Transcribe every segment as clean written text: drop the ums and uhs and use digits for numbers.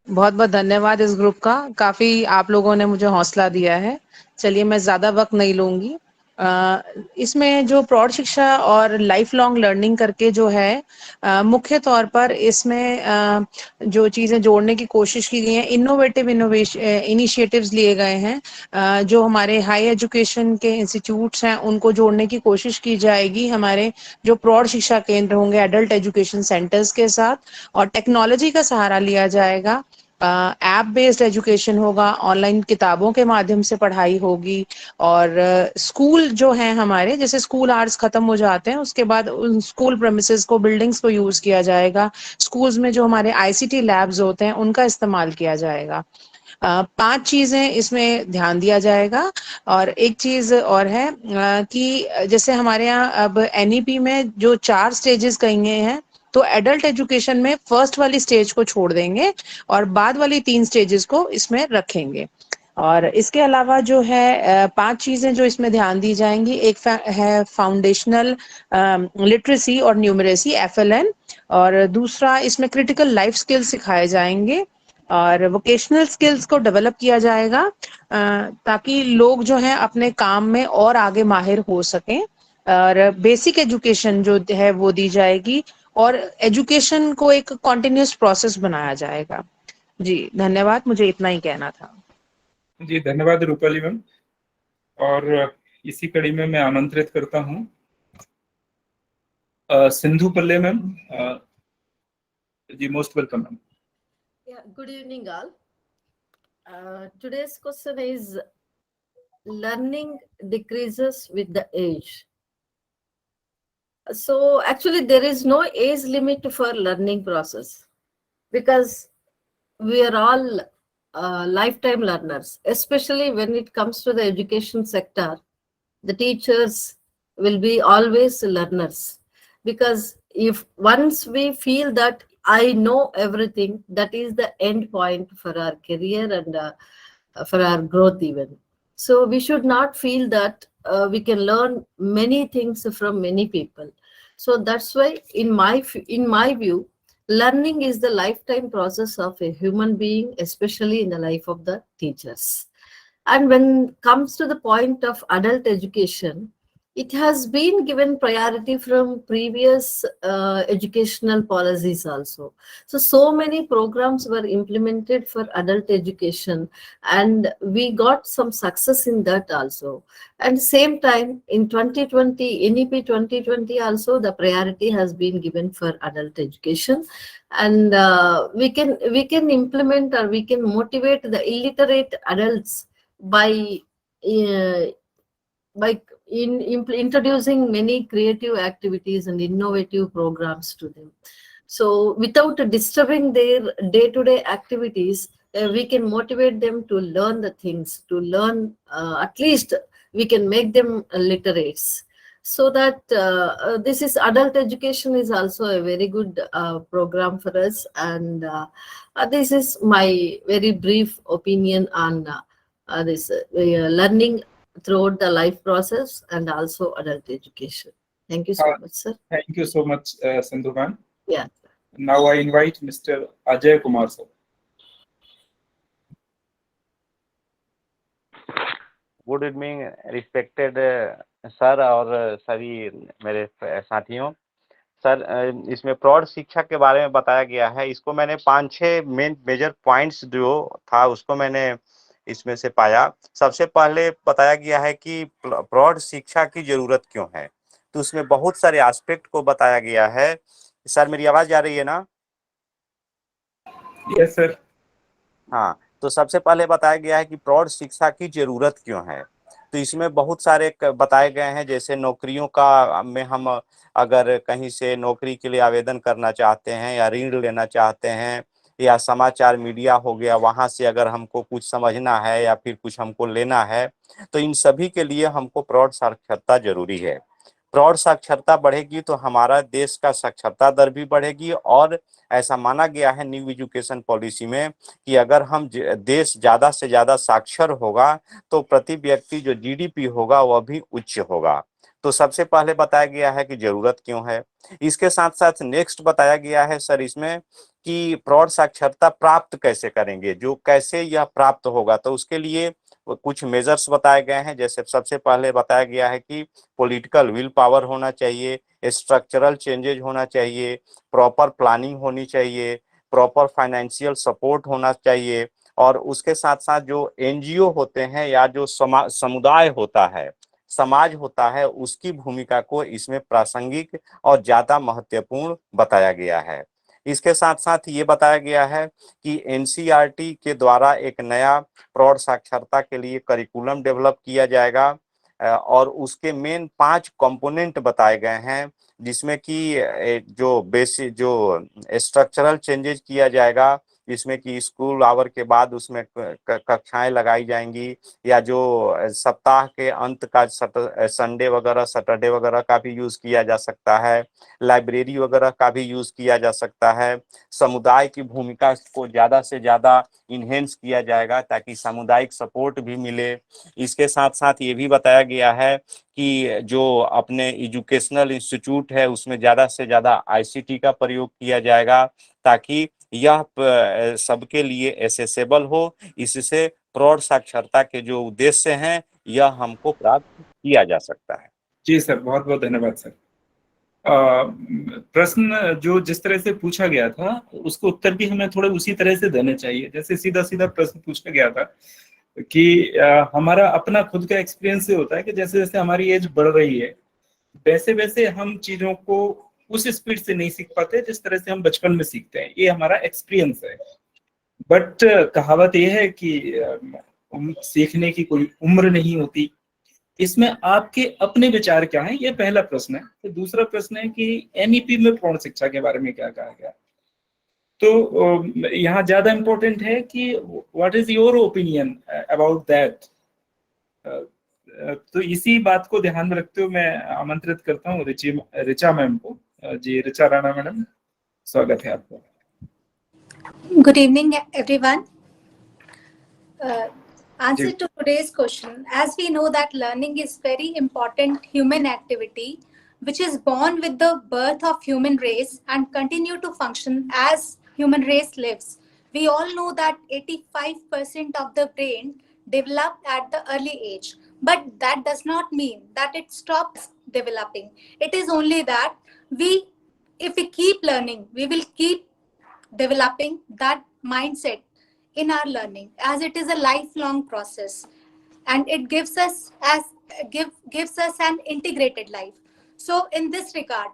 बहुत बहुत धन्यवाद इस ग्रुप का। काफी आप लोगों ने मुझे हौसला दिया है। चलिए मैं ज्यादा वक्त नहीं लूंगी। इसमें जो प्रौढ़ शिक्षा और लाइफ लॉन्ग लर्निंग करके जो है, मुख्य तौर पर इसमें जो चीजें जोड़ने की कोशिश की गई है, इनोवेटिव इनोवेशन इनिशिएटिव्स लिए गए हैं। जो हमारे हाई एजुकेशन के इंस्टीट्यूट्स हैं उनको जोड़ने की कोशिश की जाएगी हमारे जो प्रौढ़ शिक्षा केंद्र होंगे एडल्ट एजुकेशन सेंटर्स के साथ, और टेक्नोलॉजी का सहारा लिया जाएगा। ऐप बेस्ड एजुकेशन होगा, ऑनलाइन किताबों के माध्यम से पढ़ाई होगी। और स्कूल जो हैं हमारे, जैसे स्कूल आवर्स खत्म हो जाते हैं उसके बाद उन स्कूल प्रेमिसेस को, बिल्डिंग्स को यूज किया जाएगा। स्कूल्स में जो हमारे आईसीटी लैब्स होते हैं उनका इस्तेमाल किया जाएगा। 5 चीजें इसमें ध्यान दिया जाएगा। और एक चीज और है कि जैसे हमारे यहाँ अब एनईपी में जो 4 स्टेजेस कहेंगे हैं, तो एडल्ट एजुकेशन में फर्स्ट वाली स्टेज को छोड़ देंगे और बाद वाली 3 स्टेजेस को इसमें रखेंगे। और इसके अलावा जो है 5 चीजें जो इसमें ध्यान दी जाएंगी, एक है फाउंडेशनल लिटरेसी और न्यूमरेसी, एफएलएन। और दूसरा इसमें क्रिटिकल लाइफ स्किल्स सिखाए जाएंगे और वोकेशनल स्किल्स को डेवलप किया जाएगा, ताकि लोग जो हैं अपने काम में और आगे माहिर हो सकें। और बेसिक एजुकेशन जो है वो दी जाएगी, और एजुकेशन को एक कॉन्टिन्यूस प्रोसेस बनाया जाएगा। जी धन्यवाद, मुझे इतना ही कहना था। जी धन्यवाद रूपाली मैम। और इसी कड़ी में मैं आमंत्रित करता हूँ सिंधु पल्ले मैम। जी most welcome ma'am. Yeah, good evening all. Today's question is learning decreases with the age. So actually there is no age limit for learning process, because we are all lifetime learners, especially when it comes to the education sector. The teachers will be always learners, because if once we feel that I know everything, that is the end point for our career and for our growth even. So we should not feel that we can learn many things from many people. So that's why in my view, learning is the lifetime process of a human being, especially in the life of the teachers. And when it comes to the point of adult education, it has been given priority from previous educational policies also. So many programs were implemented for adult education, and we got some success in that also. And same time in 2020, NEP 2020 also, the priority has been given for adult education. And we can implement, or we can motivate the illiterate adults by uh, introducing many creative activities and innovative programs to them. So without disturbing their day-to-day activities, we can motivate them to learn the things, to learn, at least we can make them literates. So that this is adult education is also a very good program for us. And this is my very brief opinion on this learning throughout the life process and also adult education. Thank you so much, sir. Thank you so much, Sindhu ma'am. Yeah. Now I invite Mr. Ajay Kumar sir. Good evening respected sir और सभी मेरे साथियों। Sir इसमें प्रौढ़ शिक्षा के बारे में बताया गया है। इसको मैंने 5-6 मेजर पॉइंट्स जो था उसको मैंने इसमें से पाया। सबसे पहले बताया गया है कि प्रौढ़ शिक्षा की जरूरत क्यों है, तो उसमें बहुत सारे एस्पेक्ट को बताया गया है। सर मेरी आवाज आ रही है ना? Yes sir. हाँ, तो सबसे पहले बताया गया है कि प्रौढ़ शिक्षा की जरूरत क्यों है। तो इसमें बहुत सारे बताए गए हैं, जैसे नौकरियों का में हम अगर कहीं से नौकरी के लिए आवेदन करना चाहते हैं या ऋण लेना चाहते हैं, या समाचार मीडिया हो गया, वहां से अगर हमको कुछ समझना है या फिर कुछ हमको लेना है, तो इन सभी के लिए हमको प्रौढ़ साक्षरता जरूरी है। प्रौढ़ साक्षरता बढ़ेगी तो हमारा देश का साक्षरता दर भी बढ़ेगी। और ऐसा माना गया है न्यू एजुकेशन पॉलिसी में कि अगर हम देश ज्यादा से ज्यादा साक्षर होगा तो प्रति व्यक्ति जो जीडीपी होगा वह भी उच्च होगा। तो सबसे पहले बताया गया है कि जरूरत क्यों है। इसके साथ साथ नेक्स्ट बताया गया है सर इसमें कि प्रौढ़ साक्षरता प्राप्त कैसे करेंगे, जो कैसे यह प्राप्त होगा, तो उसके लिए कुछ मेजर्स बताए गए हैं। जैसे सबसे पहले बताया गया है कि पॉलिटिकल विल पावर होना चाहिए, स्ट्रक्चरल चेंजेज होना चाहिए, प्रॉपर प्लानिंग होनी चाहिए, प्रॉपर फाइनेंशियल सपोर्ट होना चाहिए, और उसके साथ साथ जो एनजीओ होते हैं या जो समुदाय होता है, समाज होता है, उसकी भूमिका को इसमें प्रासंगिक और ज्यादा महत्वपूर्ण बताया गया है। इसके साथ साथ ये बताया गया है कि एनसीईआरटी के द्वारा एक नया प्रौढ़ साक्षरता के लिए करिकुलम डेवलप किया जाएगा, और उसके मेन 5 कंपोनेंट बताए गए हैं, जिसमें कि जो बेसिक जो स्ट्रक्चरल चेंजेस किया जाएगा, जिसमें कि स्कूल आवर के बाद उसमें कक्षाएं लगाई जाएंगी, या जो सप्ताह के अंत का संडे वगैरह सैटरडे वगैरह का भी यूज किया जा सकता है, लाइब्रेरी वगैरह का भी यूज किया जा सकता है। समुदाय की भूमिका को ज्यादा से ज्यादा इन्हेंस किया जाएगा ताकि सामुदायिक सपोर्ट भी मिले। इसके साथ साथ ये भी बताया गया है कि जो अपने एजुकेशनल इंस्टीट्यूट है उसमें ज्यादा से ज्यादा आईसीटी का प्रयोग किया जाएगा, ताकि यह सबके लिए एसेसेबल हो। इससे प्रौढ़ साक्षरता के जो उद्देश्य हैं यह हमको प्राप्त किया जा सकता है। जी सर, बहुत बहुत धन्यवाद सर। प्रश्न जो जिस तरह से पूछा गया था उसको उत्तर भी हमें थोड़े उसी तरह से देने चाहिए। जैसे सीधा सीधा प्रश्न पूछा गया था कि हमारा अपना खुद का एक्सपीरियंस से होता है कि जैसे जैसे हमारी एज बढ़ रही है वैसे वैसे हम चीजों को उस स्पीड से नहीं सीख पाते जिस तरह से हम बचपन में सीखते हैं। ये हमारा एक्सपीरियंस है। बट कहावत ये है कि सीखने की कोई उम्र नहीं होती। इसमें आपके अपने विचार क्या हैं, ये पहला प्रश्न है। तो दूसरा प्रश्न है कि एमईपी में प्रौढ़ शिक्षा के बारे में क्या कहा गया। तो यहाँ ज्यादा इंपॉर्टेंट है कि what is your opinion about that. तो इसी बात को ध्यान में रखते हुए मैं आमंत्रित करता हूँ रिचा मैम को। जी रिचा राणा मैडम, स्वागत है आपका। Good evening, everyone. Answer to today's question. As we know that learning is very important human activity, which is born with the birth of human race and continue to function as human race lives. We all know that 85% of the brain developed at the early age, but that does not mean that it stops developing. It is only that if we keep learning, we will keep developing that mindset in our learning, as it is a lifelong process, and it gives us an integrated life. So in this regard,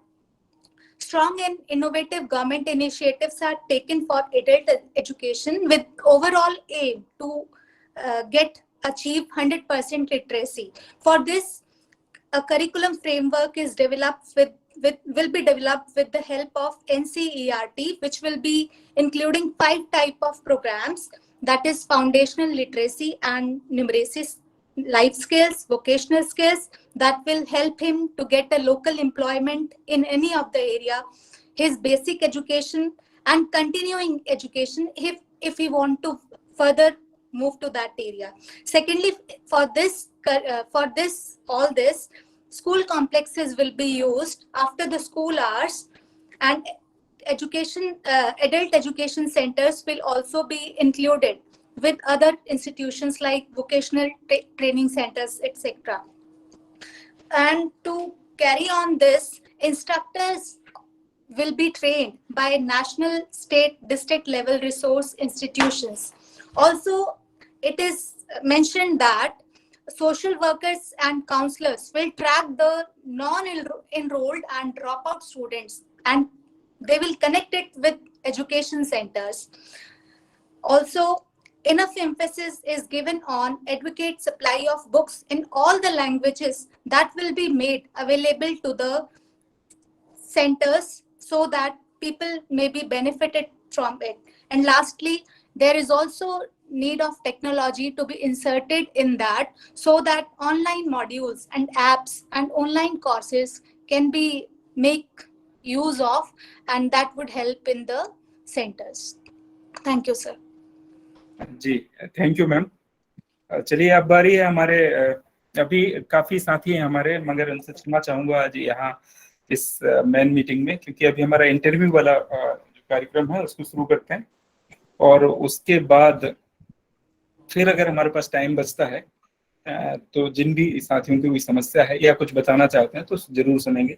strong and innovative government initiatives are taken for adult education with overall aim to achieve 100% literacy. For this, a curriculum framework is developed will be developed with the help of NCERT, which will be including 5 types of programs, that is foundational literacy and numeracy, life skills, vocational skills, that will help him to get a local employment in any of the area, his basic education and continuing education if he want to further move to that area. Secondly, for this school complexes will be used after the school hours, and adult education centers will also be included with other institutions like vocational training centers, etc. And to carry on this, instructors will be trained by national, state, district level resource institutions. Also, it is mentioned that social workers and counselors will track the non-enrolled and dropout students, and they will connect it with education centers. Also, enough emphasis is given on adequate supply of books in all the languages that will be made available to the centers so that people may be benefited from it. And lastly, there is also need of technology to be inserted in that, so that online modules and apps and online courses can be make use of, and that would help in the centers. Thank you, sir. जी thank you ma'am. चलिए अब बारी है हमारे अभी काफी साथी हैं हमारे, मगर उनसे क्षमा चाहूंगा आज यहाँ इस मेन मीटिंग में, क्योंकि अभी हमारा इंटरव्यू वाला जो कार्यक्रम है उसको शुरू करते हैं, और उसके बाद फिर अगर हमारे पास टाइम बचता है तो जिन भी साथियों की कोई समस्या है या कुछ बताना चाहते हैं तो जरूर सुनेंगे।